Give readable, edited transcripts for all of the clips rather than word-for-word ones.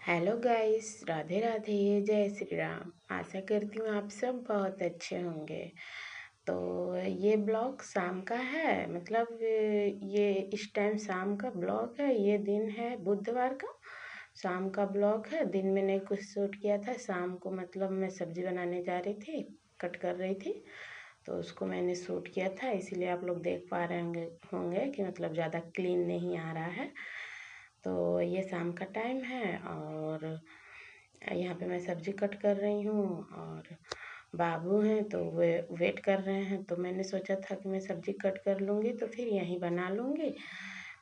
Hello guys, Radhe Radhe, जय श्री राम। आशा करती हूँ आप सब बहुत अच्छे होंगे। तो ये ब्लॉग शाम का है, मतलब ये इस टाइम शाम का ब्लॉग है। ये दिन है बुधवार का, शाम का ब्लॉग है। दिन में नहीं कुछ शूट किया था, शाम को मतलब मैं सब्जी बनाने जा रही थी, कट कर रही थी, तो उसको मैंने शूट किया था। इसीलिए आप लोग देख पा रहे होंगे कि मतलब ज़्यादा क्लीन नहीं आ रहा है। तो ये शाम का टाइम है और यहाँ पे मैं सब्जी कट कर रही हूँ और बाबू हैं तो वे वेट कर रहे हैं। तो मैंने सोचा था कि मैं सब्जी कट कर लूँगी तो फिर यहीं बना लूँगी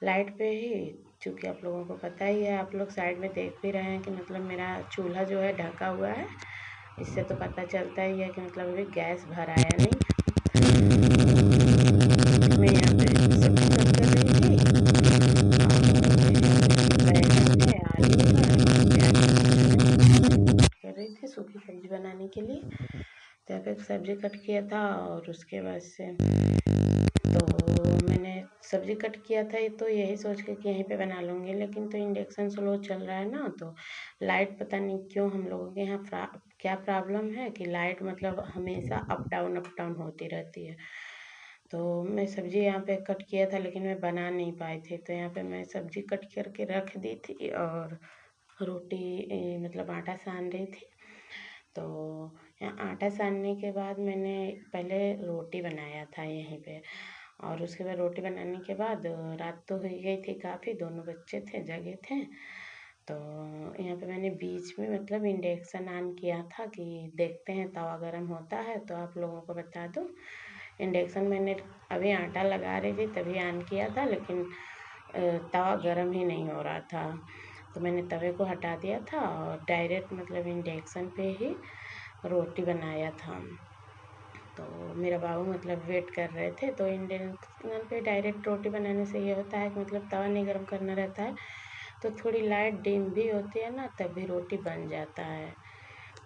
लाइट पे ही। चूँकि आप लोगों को पता ही है, आप लोग साइड में देख भी रहे हैं कि मतलब मेरा चूल्हा जो है ढका हुआ है। इससे तो पता चलता ही है कि मतलब अभी गैस भरा है या नहीं। मैं यहाँ पे सब्जी कट कर रही थी और बैंगन है, आलू है, प्याज कट कर रही थी सूखी सब्जी बनाने के लिए। तो यहाँ पे सब्जी कट किया था और उसके बाद से तो मैंने सब्जी कट किया था तो यही सोच के कि यहीं पे बना लूँगी, लेकिन तो इंडक्शन स्लो चल रहा है ना, तो लाइट पता नहीं क्यों हम लोगों के यहाँ क्या प्रॉब्लम है कि लाइट मतलब हमेशा अप डाउन होती रहती है। तो मैं सब्जी यहाँ पे कट किया था लेकिन मैं बना नहीं पाई थी, तो यहाँ पे मैं सब्जी कट करके रख दी थी और रोटी मतलब आटा सान रही थी। तो यहाँ आटा सानने के बाद मैंने पहले रोटी बनाया था यहीं पे, और उसके बाद रोटी बनाने के बाद रात तो हो गई थी काफ़ी, दोनों बच्चे थे जगे थे। तो यहाँ पे मैंने बीच में मतलब इंडक्शन ऑन किया था कि देखते हैं तवा गरम होता है तो आप लोगों को बता दूँ। इंडक्शन मैंने अभी आटा लगा रही थी तभी ऑन किया था, लेकिन तवा गरम ही नहीं हो रहा था। तो मैंने तवे को हटा दिया था और डायरेक्ट मतलब इंडक्शन पे ही रोटी बनाया था। तो मेरा बाबू मतलब वेट कर रहे थे। तो इंडक्शन पे डायरेक्ट रोटी बनाने से ये होता है कि मतलब तवा नहीं गर्म करना रहता है, तो थोड़ी लाइट डिम भी होती है ना, तब भी रोटी बन जाता है।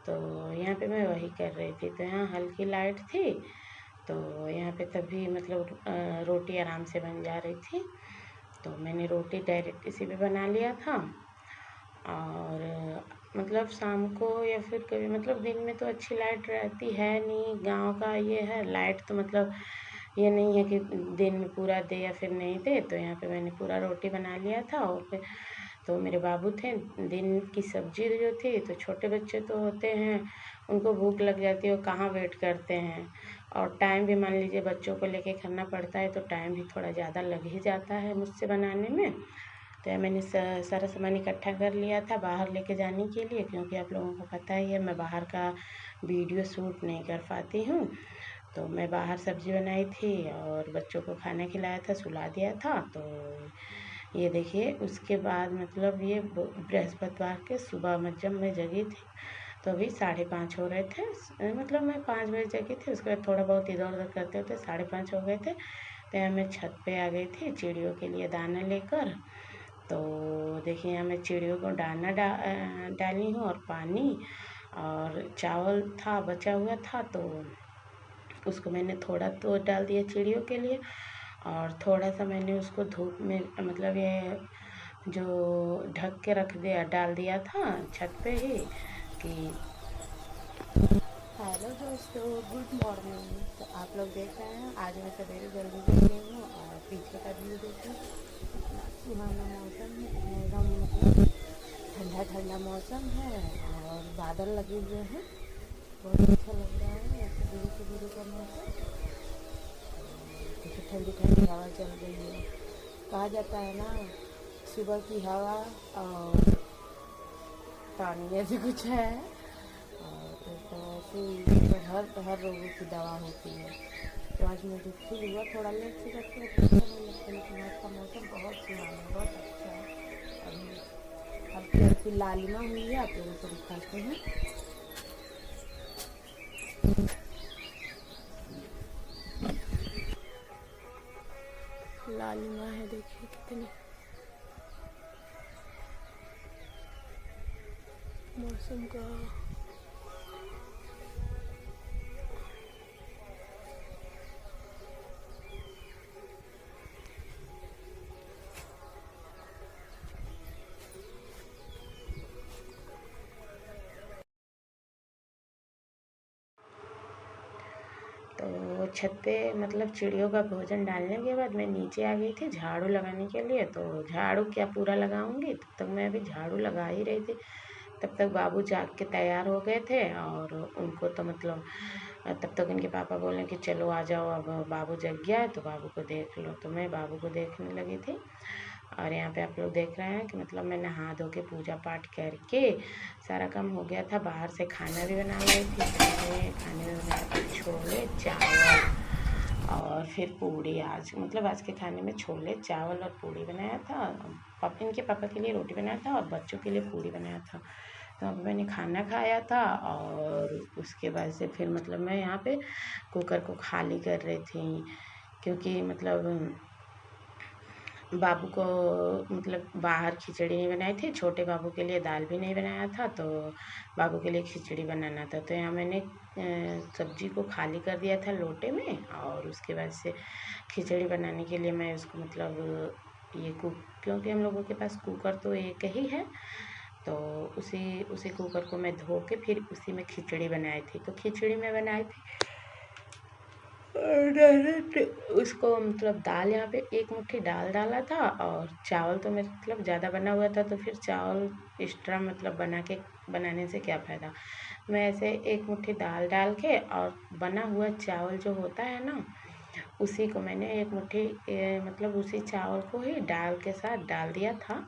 तो यहाँ पे मैं वही कर रही थी, तो यहाँ हल्की लाइट थी तो यहाँ पे तभी मतलब रोटी आराम से बन जा रही थी। तो मैंने रोटी डायरेक्ट इसी पे बना लिया था। और मतलब शाम को या फिर कभी मतलब दिन में तो अच्छी लाइट रहती है नहीं, गांव का ये है लाइट, तो मतलब ये नहीं है कि दिन में पूरा दे या फिर नहीं दे। तो यहाँ पे मैंने पूरा रोटी बना लिया था और फिर तो मेरे बाबू थे, दिन की सब्जी जो थी, तो छोटे बच्चे तो होते हैं, उनको भूख लग जाती है, वो कहाँ वेट करते हैं। और टाइम भी मान लीजिए बच्चों को लेके करना पड़ता है तो टाइम भी थोड़ा ज़्यादा लग ही जाता है मुझसे बनाने में। तो मैंने सारा सामान इकट्ठा कर लिया था बाहर लेके जाने के लिए, क्योंकि आप लोगों को पता ही है मैं बाहर का वीडियो शूट नहीं कर पाती हूँ। तो मैं बाहर सब्जी बनाई थी और बच्चों को खाना खिलाया था, सुला दिया था। तो ये देखिए, उसके बाद मतलब ये बृहस्पतिवार के सुबह में जब मैं जगी थी तो अभी 5:30 हो रहे थे, मतलब मैं 5 बजे जगी थी। उसके बाद थोड़ा बहुत इधर उधर करते होते 5:30 हो गए थे। तो यहाँ मैं छत पे आ गई थी चिड़ियों के लिए दाना लेकर। तो देखिए यहाँ मैं चिड़ियों को दाना डाली हूँ और पानी और चावल था बचा हुआ था, तो उसको मैंने थोड़ा तो डाल दिया चिड़ियों के लिए, और थोड़ा सा मैंने उसको धूप में मतलब ये जो ढक के रख दिया डाल दिया था छत पे ही कि हेलो दोस्तों, गुड मॉर्निंग। तो आप लोग देख रहे हैं आज मैं सवेरे जल्दी जग गई हूँ और पीछे का व्यू देखिए, इतना सुहाना मौसम है, इतना एकदम मतलब ठंडा ठंडा मौसम है और बादल लगे हुए हैं, बहुत अच्छा लग रहा है। ऐसे गुरु का मौसम, देखिए ठंडी ठंडी हवा चल रही है। कहा जाता है ना, सुबह की हवा और पानी ऐसे कुछ है, और तो ऐसे ही तो हर रोगों की दवा होती है। तो आज मुझे फील हुआ थोड़ा लेट से करके अच्छा नहीं लगता, लेकिन आज का मौसम बहुत सुहाना, बहुत अच्छा है। अभी हल्की हल्की लालिमा हुई है, आप लोगों को दिखाते हैं। लालिमा है, देखिए कितनी मौसम का। छत पे मतलब चिड़ियों का भोजन डालने के बाद मैं नीचे आ गई थी झाड़ू लगाने के लिए। तो झाड़ू क्या पूरा लगाऊंगी, तब तक मैं अभी झाड़ू लगा ही रही थी। तब तक बाबू जाग के तैयार हो गए थे और उनको तो मतलब तब तक उनके पापा बोले कि चलो आ जाओ, अब बाबू जग गया है तो बाबू को देख लो। तो मैं बाबू को देखने लगी थी। और यहाँ पे आप लोग देख रहे हैं कि मतलब मैं नहा धो के पूजा पाठ करके सारा काम हो गया था। बाहर से खाना भी बना लाई थी। खाने में बनाया था छोले चावल और फिर पूड़ी। आज के खाने में छोले चावल और पूड़ी बनाया था। इनके पापा के लिए रोटी बनाया था और बच्चों के लिए पूड़ी बनाया था। तो अब मैंने खाना खाया था और उसके बाद से फिर मतलब मैं यहाँ पे कुकर को खाली कर रही थी, क्योंकि मतलब बाबू को मतलब बाहर खिचड़ी नहीं बनाई थी। छोटे बाबू के लिए दाल भी नहीं बनाया था, तो बाबू के लिए खिचड़ी बनाना था। तो यहाँ मैंने सब्जी को खाली कर दिया था लोटे में और उसके बाद से खिचड़ी बनाने के लिए मैं उसको मतलब क्योंकि हम लोगों के पास कुकर तो एक ही है, तो उसी कुकर को मैं धो के फिर उसी में खिचड़ी बनाई थी। तो खिचड़ी में बनाई थी डायरेक्ट उसको मतलब दाल, यहाँ पे एक मुट्ठी दाल डाला था और चावल तो मेरे मतलब ज़्यादा बना हुआ था, तो फिर चावल एक्स्ट्रा मतलब बनाने से क्या फ़ायदा। मैं ऐसे एक मुट्ठी दाल डाल के और बना हुआ चावल जो होता है ना, उसी को मैंने एक मुट्ठी मतलब उसी चावल को ही दाल के साथ डाल दिया था।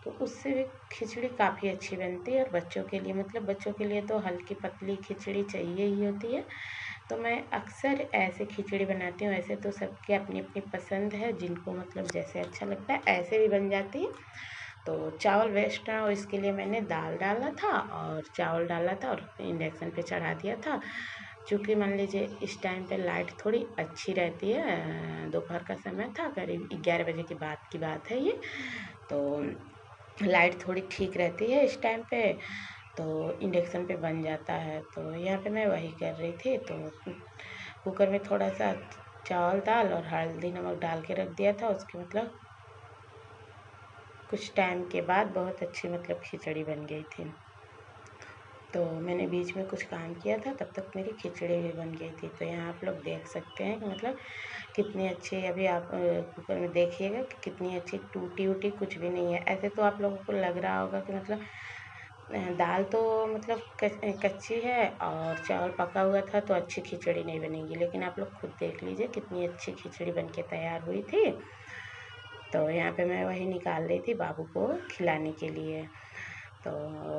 तो उससे भी खिचड़ी काफ़ी अच्छी बनती है। और बच्चों के लिए मतलब बच्चों के लिए तो हल्की पतली खिचड़ी चाहिए ही होती है। तो मैं अक्सर ऐसे खिचड़ी बनाती हूँ। ऐसे तो सबकी अपनी अपनी पसंद है, जिनको मतलब जैसे अच्छा लगता है ऐसे भी बन जाती है। तो चावल वेस्ट ना हो इसके लिए मैंने दाल डाला था और चावल डाला था और इंडक्शन पे चढ़ा दिया था। चूँकि मान लीजिए इस टाइम पे लाइट थोड़ी अच्छी रहती है, दोपहर का समय था, करीब 11 बजे के बाद की बात है ये। तो लाइट थोड़ी ठीक रहती है इस टाइम पे, तो इंडक्शन पे बन जाता है। तो यहाँ पे मैं वही कर रही थी। तो कुकर में थोड़ा सा चावल दाल और हल्दी नमक डाल के रख दिया था। उसके मतलब कुछ टाइम के बाद बहुत अच्छी मतलब खिचड़ी बन गई थी। तो मैंने बीच में कुछ काम किया था, तब तक मेरी खिचड़ी भी बन गई थी। तो यहाँ आप लोग देख सकते हैं कि मतलब कितनी अच्छी, अभी आप कुकर में देखिएगा कि कितनी अच्छी टूटी वूटी कुछ भी नहीं है। ऐसे तो आप लोगों को लग रहा होगा कि मतलब दाल तो मतलब कच्ची है और चावल पका हुआ था तो अच्छी खिचड़ी नहीं बनेगी, लेकिन आप लोग खुद देख लीजिए कितनी अच्छी खिचड़ी बन के तैयार हुई थी। तो यहाँ पे मैं वही निकाल रही थी बाबू को खिलाने के लिए। तो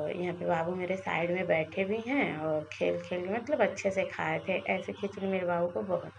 यहाँ पे बाबू मेरे साइड में बैठे भी हैं और खेल खेल मतलब अच्छे से खाए थे। ऐसे खिचड़ी मेरे बाबू को बहुत